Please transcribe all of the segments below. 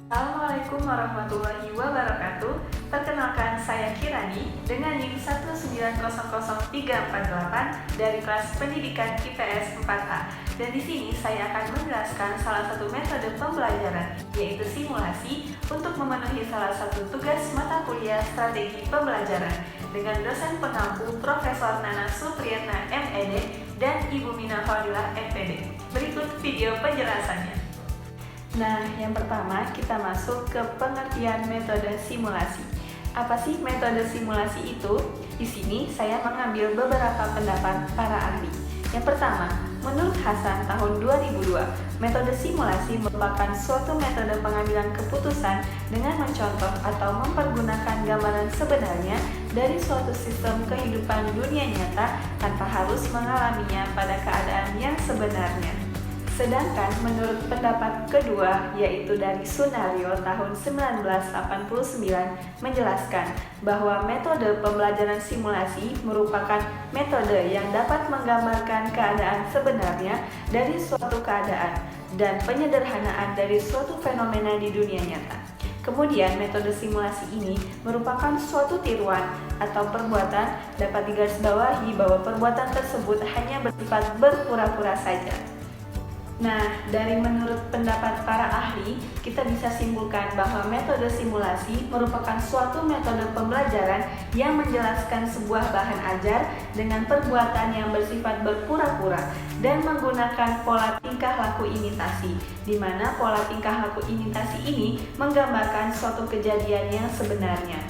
Assalamualaikum warahmatullahi wabarakatuh. Perkenalkan, saya Kirani dengan NIM 1900348 dari kelas pendidikan IPS 4A. Dan di sini saya akan menjelaskan salah satu metode pembelajaran, yaitu simulasi, untuk memenuhi salah satu tugas mata kuliah strategi pembelajaran dengan dosen pengampu Profesor Nana Supriyatna MED dan Ibu Mina Fadilah MPD. Berikut video penjelasannya. Nah, yang pertama kita masuk ke pengertian metode simulasi. Apa sih metode simulasi itu? Di sini saya mengambil beberapa pendapat para ahli. Yang pertama, menurut Hasan tahun 2002, metode simulasi merupakan suatu metode pengambilan keputusan dengan mencontoh atau mempergunakan gambaran sebenarnya dari suatu sistem kehidupan dunia nyata tanpa harus mengalaminya pada keadaan yang sebenarnya. Sedangkan menurut pendapat kedua, yaitu dari Sunario tahun 1989, menjelaskan bahwa metode pembelajaran simulasi merupakan metode yang dapat menggambarkan keadaan sebenarnya dari suatu keadaan dan penyederhanaan dari suatu fenomena di dunia nyata. Kemudian metode simulasi ini merupakan suatu tiruan atau perbuatan, dapat digarisbawahi bahwa perbuatan tersebut hanya bersifat berpura-pura saja. Nah, dari menurut pendapat para ahli, kita bisa simpulkan bahwa metode simulasi merupakan suatu metode pembelajaran yang menjelaskan sebuah bahan ajar dengan perbuatan yang bersifat berpura-pura dan menggunakan pola tingkah laku imitasi, di mana pola tingkah laku imitasi ini menggambarkan suatu kejadian yang sebenarnya.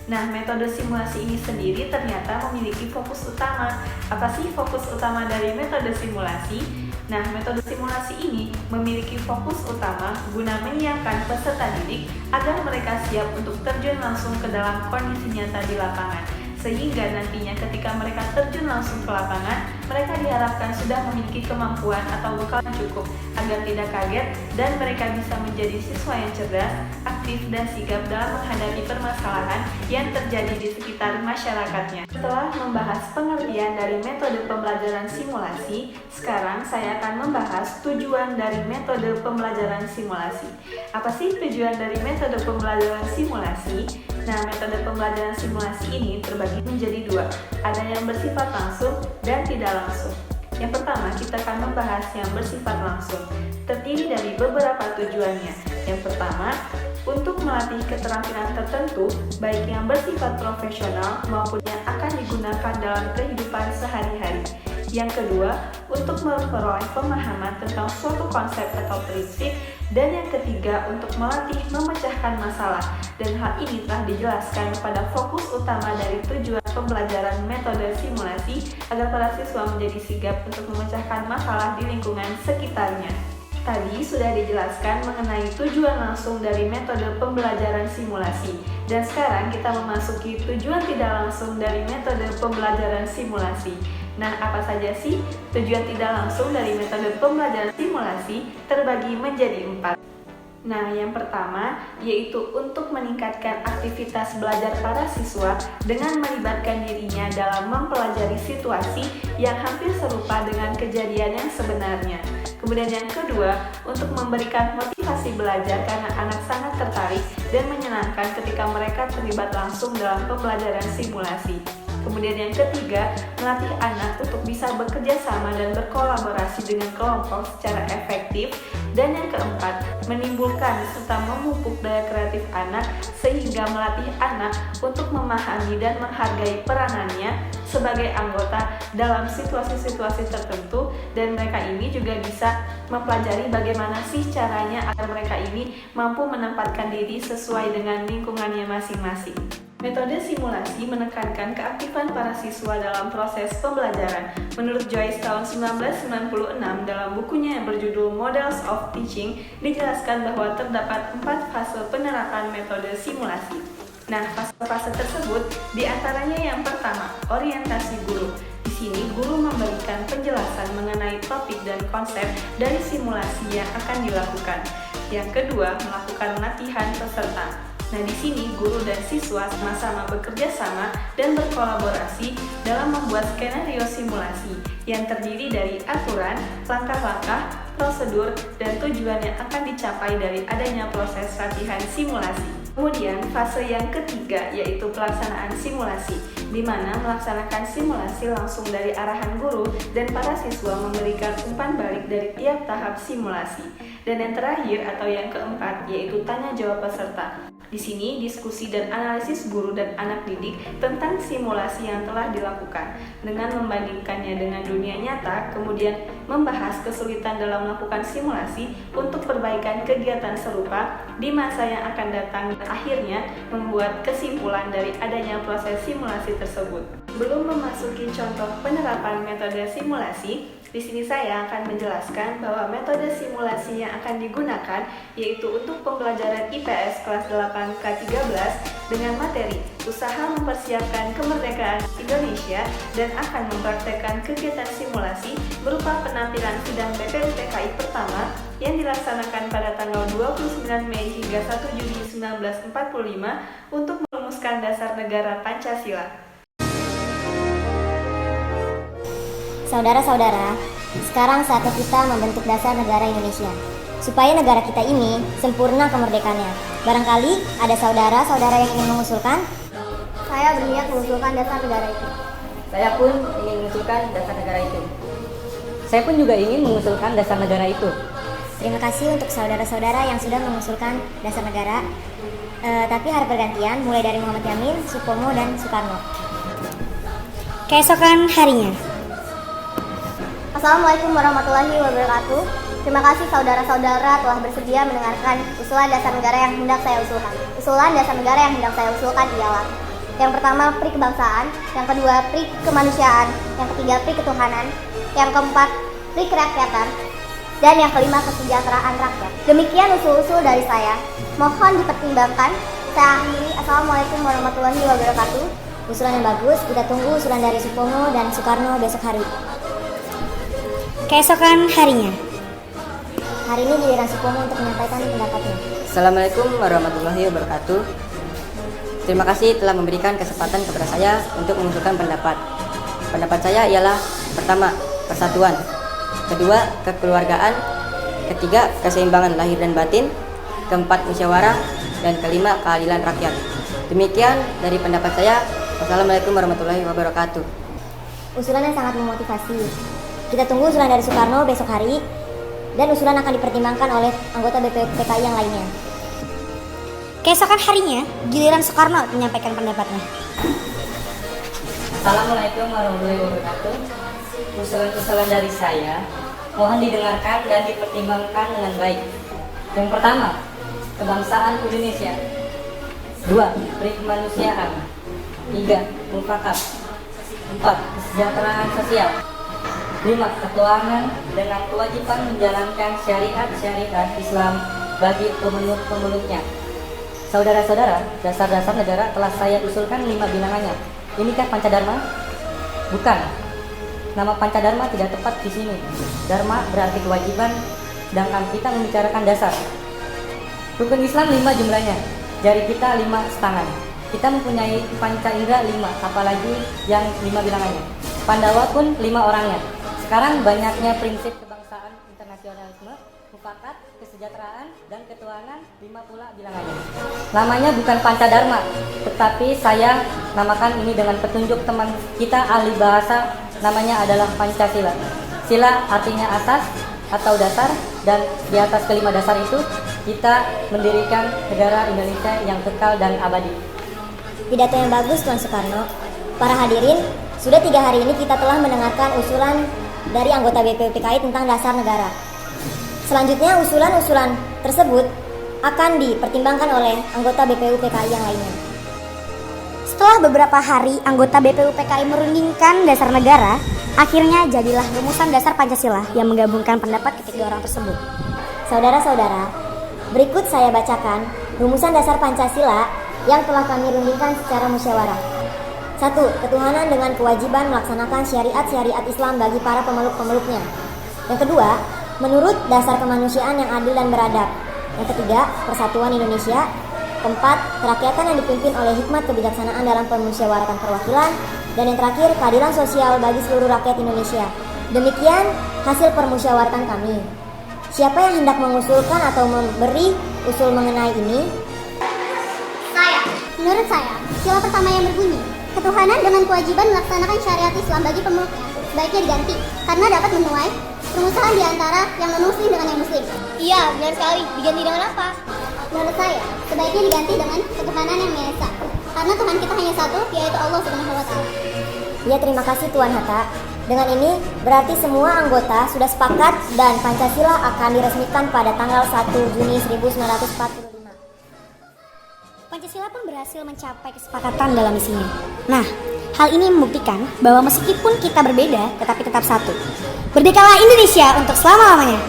Nah, metode simulasi ini sendiri ternyata memiliki fokus utama. Apa sih fokus utama dari metode simulasi? Nah, metode simulasi ini memiliki fokus utama guna menyiapkan peserta didik agar mereka siap untuk terjun langsung ke dalam kondisi nyata di lapangan. Sehingga nantinya ketika mereka terjun langsung ke lapangan, mereka diharapkan sudah memiliki kemampuan atau bekal yang cukup agar tidak kaget dan mereka bisa menjadi siswa yang cerdas, aktif, dan sigap dalam menghadapi permasalahan yang terjadi di sekitar masyarakatnya. Setelah membahas pengertian dari metode pembelajaran simulasi, sekarang saya akan membahas tujuan dari metode pembelajaran simulasi. Apa sih tujuan dari metode pembelajaran simulasi? Nah, metode pembelajaran simulasi ini terbagi menjadi dua, ada yang bersifat langsung dan tidak langsung. Yang pertama, kita akan membahas yang bersifat langsung, terdiri dari beberapa tujuannya. Yang pertama, untuk melatih keterampilan tertentu, baik yang bersifat profesional maupun yang akan digunakan dalam kehidupan sehari-hari. Yang kedua, untuk memperoleh pemahaman tentang suatu konsep atau prinsip. Dan yang ketiga, untuk melatih memecahkan masalah. Dan hal ini telah dijelaskan pada fokus utama dari tujuan pembelajaran metode simulasi agar para siswa menjadi sigap untuk memecahkan masalah di lingkungan sekitarnya. Tadi sudah dijelaskan mengenai tujuan langsung dari metode pembelajaran simulasi. Dan sekarang kita memasuki tujuan tidak langsung dari metode pembelajaran simulasi. Nah, apa saja sih tujuan tidak langsung dari metode pembelajaran simulasi? Terbagi menjadi 4. Nah, yang pertama yaitu untuk meningkatkan aktivitas belajar para siswa dengan melibatkan dirinya dalam mempelajari situasi yang hampir serupa dengan kejadian yang sebenarnya. Kemudian yang kedua, untuk memberikan motivasi belajar karena anak sangat tertarik dan menyenangkan ketika mereka terlibat langsung dalam pembelajaran simulasi. Kemudian yang ketiga, melatih anak untuk bisa bekerja sama dan berkolaborasi dengan kelompok secara efektif. Dan yang keempat, menimbulkan serta memupuk daya kreatif anak sehingga melatih anak untuk memahami dan menghargai peranannya sebagai anggota dalam situasi-situasi tertentu, dan mereka ini juga bisa mempelajari bagaimana sih caranya agar mereka ini mampu menempatkan diri sesuai dengan lingkungannya masing-masing. Metode simulasi menekankan keaktifan para siswa dalam proses pembelajaran. Menurut Joyce tahun 1996 dalam bukunya yang berjudul Models of Teaching, dijelaskan bahwa terdapat 4 fase penerapan metode simulasi. Nah, fase-fase tersebut diantaranya yang pertama, orientasi guru. Di sini guru memberikan penjelasan mengenai topik dan konsep dari simulasi yang akan dilakukan. Yang kedua, melakukan latihan peserta. Nah, di sini guru dan siswa sama-sama bekerja sama dan berkolaborasi dalam membuat skenario simulasi yang terdiri dari aturan, langkah-langkah, prosedur, dan tujuan yang akan dicapai dari adanya proses latihan simulasi. Kemudian, fase yang ketiga yaitu pelaksanaan simulasi, di mana melaksanakan simulasi langsung dari arahan guru dan para siswa memberikan umpan balik dari tiap tahap simulasi. Dan yang terakhir atau yang keempat yaitu tanya jawab peserta. Di sini diskusi dan analisis guru dan anak didik tentang simulasi yang telah dilakukan dengan membandingkannya dengan dunia nyata, kemudian membahas kesulitan dalam melakukan simulasi untuk perbaikan kegiatan serupa di masa yang akan datang, dan akhirnya membuat kesimpulan dari adanya proses simulasi tersebut. Belum memasuki contoh penerapan metode simulasi, di sini saya akan menjelaskan bahwa metode simulasi yang akan digunakan yaitu untuk pembelajaran IPS kelas 8 K13 dengan materi usaha mempersiapkan kemerdekaan Indonesia dan akan mempraktekkan kegiatan simulasi berupa penampilan sidang BPUPKI pertama yang dilaksanakan pada tanggal 29 Mei hingga 1 Juni 1945 untuk merumuskan dasar negara Pancasila. Saudara-saudara, sekarang saatnya kita membentuk dasar negara Indonesia. Supaya negara kita ini sempurna kemerdekaannya. Barangkali ada saudara-saudara yang ingin mengusulkan? Saya berniat mengusulkan dasar negara itu. Saya pun ingin mengusulkan dasar negara itu. Saya pun juga ingin mengusulkan dasar negara itu. Terima kasih untuk saudara-saudara yang sudah mengusulkan dasar negara. Tapi harus bergantian, mulai dari Muhammad Yamin, Supomo, dan Soekarno. Keesokan harinya. Assalamualaikum warahmatullahi wabarakatuh. Terima kasih saudara-saudara telah bersedia mendengarkan usulan dasar negara yang hendak saya usulkan. Usulan dasar negara yang hendak saya usulkan ialah: yang pertama, PRI kebangsaan; yang kedua, PRI kemanusiaan; yang ketiga, PRI ketuhanan; yang keempat, PRI kerakyatan; dan yang kelima, kesejahteraan rakyat. Demikian usul-usul dari saya. Mohon dipertimbangkan. Saya akhiri. Assalamualaikum warahmatullahi wabarakatuh. Usulan yang bagus, kita tunggu usulan dari Supomo dan Soekarno besok hari. Keesokan harinya. Hari ini giliran Supomo untuk menyampaikan pendapatnya. Assalamualaikum warahmatullahi wabarakatuh. Terima kasih telah memberikan kesempatan kepada saya untuk mengusulkan pendapat. Pendapat saya ialah: pertama, persatuan; kedua, kekeluargaan; ketiga, keseimbangan lahir dan batin; keempat, musyawarah; dan kelima, keadilan rakyat. Demikian dari pendapat saya. Wassalamualaikum warahmatullahi wabarakatuh. Usulan yang sangat memotivasi. Kita tunggu usulan dari Soekarno besok hari, dan usulan akan dipertimbangkan oleh anggota BPUPKI yang lainnya. Keesokan harinya, giliran Soekarno menyampaikan pendapatnya. Assalamualaikum warahmatullahi wabarakatuh. Usulan-usulan dari saya mohon didengarkan dan dipertimbangkan dengan baik. Yang pertama, kebangsaan Indonesia; 2, PRI kemanusiaan; 3, mufakat; 4, kesejahteraan sosial; 5, ketuhanan dengan kewajiban menjalankan syariat-syariat Islam bagi pemeluk-pemeluknya. Saudara-saudara, dasar-dasar negara telah saya usulkan 5 bilangannya. Inikah Pancadharma? Bukan. Nama Pancadharma tidak tepat di sini. Dharma berarti kewajiban, sedangkan kita membicarakan dasar. Rukun Islam 5 jumlahnya. Jari kita 5 setangan. Kita mempunyai panca indera 5, apalagi yang 5 bilangannya. Pandawa pun 5 orangnya. Sekarang banyaknya prinsip kebangsaan, internasionalisme, mufakat, kesejahteraan, dan ketuhanan 5 pula bilangannya. Namanya bukan Pancadharma, tetapi saya namakan ini dengan petunjuk teman kita ahli bahasa, namanya adalah Pancasila. Sila artinya asas atau dasar, dan di atas kelima dasar itu kita mendirikan negara Indonesia yang kekal dan abadi. Pidato yang bagus, Tuan Soekarno. Para hadirin, sudah 3 hari ini kita telah mendengarkan usulan dari anggota BPUPKI tentang dasar negara. Selanjutnya, usulan-usulan tersebut akan dipertimbangkan oleh anggota BPUPKI yang lainnya. Setelah beberapa hari anggota BPUPKI merundingkan dasar negara, akhirnya jadilah rumusan dasar Pancasila yang menggabungkan pendapat ketiga orang tersebut. Saudara-saudara, berikut saya bacakan rumusan dasar Pancasila yang telah kami rundingkan secara musyawarah. 1. Ketuhanan dengan kewajiban melaksanakan syariat-syariat Islam bagi para pemeluk-pemeluknya. Yang kedua, menurut dasar kemanusiaan yang adil dan beradab. Yang ketiga, persatuan Indonesia. Keempat, kerakyatan yang dipimpin oleh hikmat kebijaksanaan dalam permusyawaratan perwakilan. Dan yang terakhir, keadilan sosial bagi seluruh rakyat Indonesia. Demikian hasil permusyawaratan kami. Siapa yang hendak mengusulkan atau memberi usul mengenai ini? Saya. Menurut saya, sila pertama yang berbunyi, ketuhanan dengan kewajiban melaksanakan syariat Islam bagi pemeluknya sebaiknya diganti karena dapat menuai permusuhan di antara yang non-muslim dengan yang muslim. Iya, benar sekali. Diganti dengan apa? Menurut saya, sebaiknya diganti dengan ketuhanan yang Maha Esa. Karena Tuhan kita hanya satu, yaitu Allah Subhanahu wa taala. Ya, terima kasih Tuan Hatta. Dengan ini berarti semua anggota sudah sepakat dan Pancasila akan diresmikan pada tanggal 1 Juni 1945. Pancasila pun berhasil mencapai kesepakatan dalam isinya. Nah, hal ini membuktikan bahwa meskipun kita berbeda, tetapi tetap satu. Berdekalah Indonesia untuk selama-lamanya.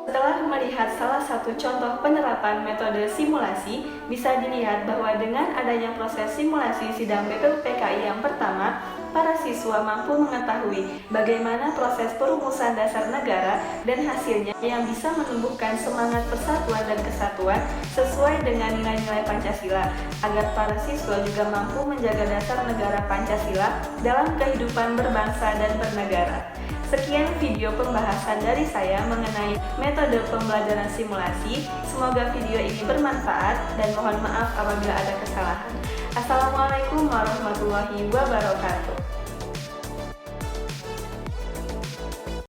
Setelah melihat salah satu contoh penerapan metode simulasi, bisa dilihat bahwa dengan adanya proses simulasi sidang BPUPKI yang pertama, para siswa mampu mengetahui bagaimana proses perumusan dasar negara dan hasilnya yang bisa menumbuhkan semangat persatuan dan kesatuan sesuai dengan nilai-nilai Pancasila, agar para siswa juga mampu menjaga dasar negara Pancasila dalam kehidupan berbangsa dan bernegara. Sekian video pembahasan dari saya mengenai metode pembelajaran simulasi. Semoga video ini bermanfaat dan mohon maaf apabila ada kesalahan. Assalamualaikum warahmatullahi wabarakatuh.